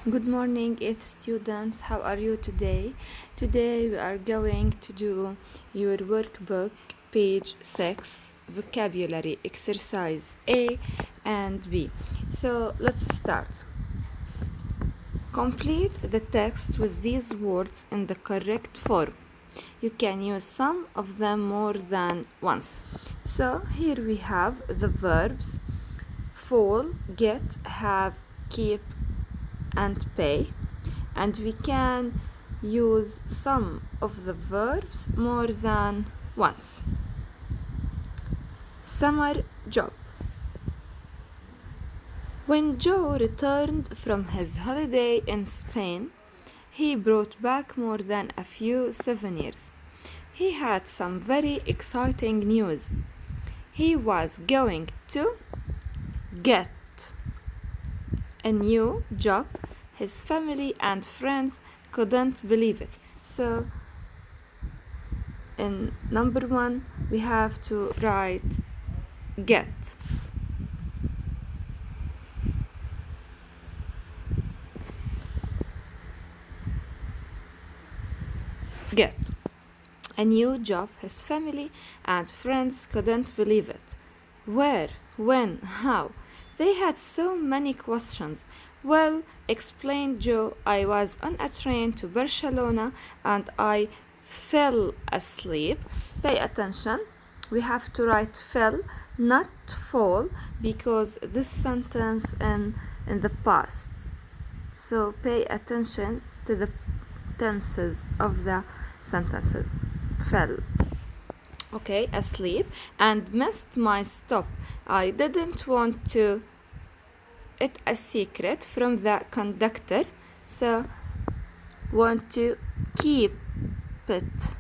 Good morning, 8th students. How are you today? Today we are going to do your workbook, page 6, vocabulary exercise A and B. So let's start. Complete the text with these words in the correct form. You can use some of them more than once. So here we have the verbs fall, get, have, keep, and pay, and we can use some of the verbs more than once. Summer job. When Joe returned from his holiday in Spain, he brought back more than a few souvenirs. He had some very exciting news. He was going to get a new job. His family and friends couldn't believe it. So in number 1 we have to write get. Get a new job. His family and friends couldn't believe it. Where? When? How? They had so many questions. Well, explained Joe, I was on a train to Barcelona and I fell asleep. Pay attention. We have to write fell, not fall, because this sentence in the past. So pay attention to the tenses of the sentences. Fell. Okay, asleep and missed my stop. I didn't want to it a secret from the conductor, so want to keep it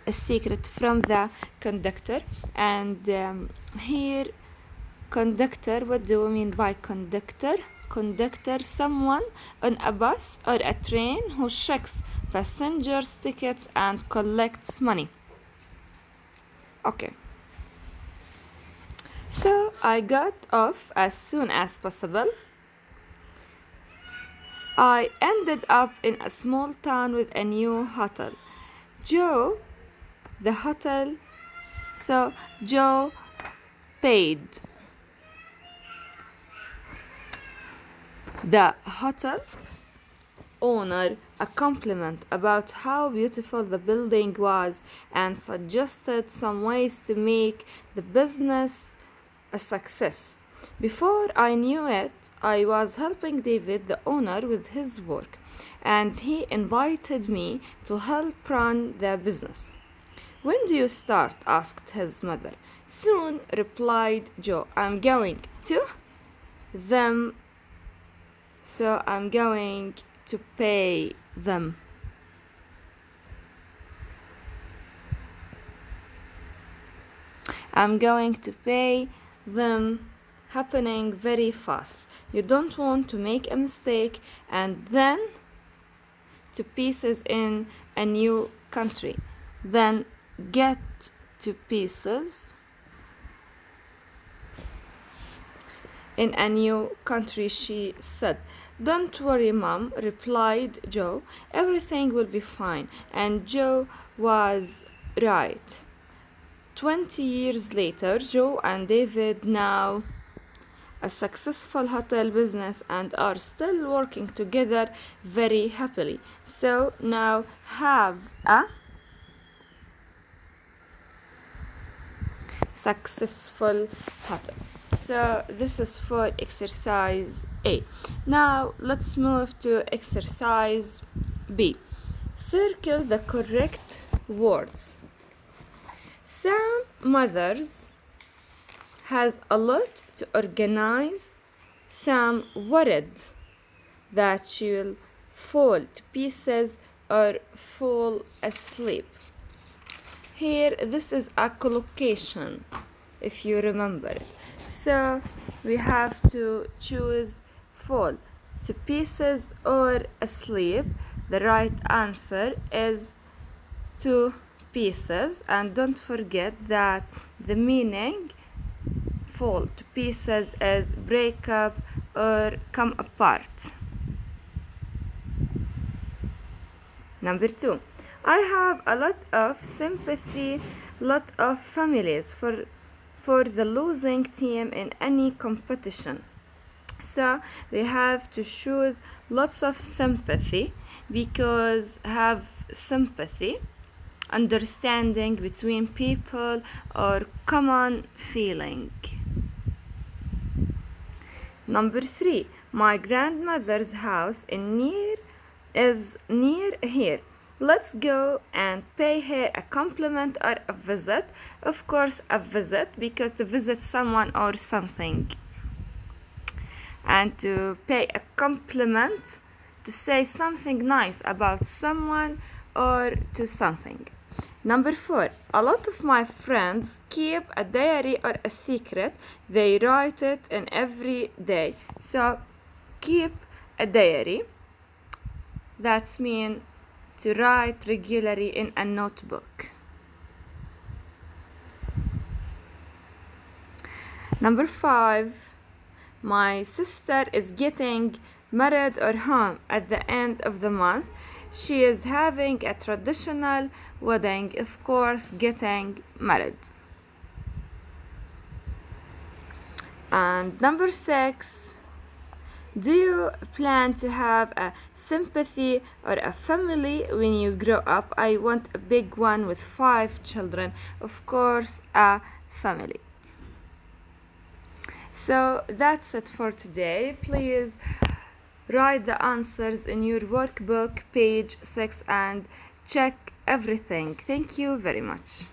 a secret from the conductor. And here conductor, what do we mean by conductor? Conductor, someone on a bus or a train who checks passengers' tickets and collects money. Okay. So I got off as soon as possible. I ended up in a small town with a new hotel. Joe, the hotel, so Joe paid the hotel owner a compliment about how beautiful the building was and suggested some ways to make the business a success. Before I knew it, I was helping David, the owner, with his work, and he invited me to help run the business. When do you start? Asked his mother. Soon, replied Joe. I'm going to them, so I'm going to pay them. I'm going to pay them, happening very fast. You don't want to make a mistake and then to pieces in a new country. Then get to pieces in a new country, she said. Don't worry, Mom, replied Joe. Everything will be fine. And Joe was right. 20 years later, Joe and David now a successful hotel business and are still working together very happily. So now have a successful hotel. So this is for exercise A. Now let's move to exercise B. Circle the correct words. Some mothers has a lot to organize. Sam worried that she'll fall to pieces or fall asleep. Here, this is a collocation, if you remember it. So we have to choose fall to pieces or asleep. The right answer is to pieces, and don't forget that the meaning fall to pieces is break up or come apart. Number 2, I have a lot of sympathy, lot of families for the losing team in any competition. So we have to choose lots of sympathy because have sympathy, understanding between people or common feeling. Number 3, my grandmother's house is near here. Let's go and pay her a compliment or a visit. Of course, a visit because to visit someone or something. And to pay a compliment, to say something nice about someone or to something. Number 4, a lot of my friends keep a diary or a secret. They write it in every day. So keep a diary. That's mean to write regularly in a notebook. Number 5, my sister is getting married or home at the end of the month. She is having a traditional wedding, of course, getting married. And number 6, do you plan to have a sympathy or a family when you grow up? I want a big one with 5 children. Of course, a family. So that's it for today. Please write the answers in your workbook, page 6, and check everything. Thank you very much.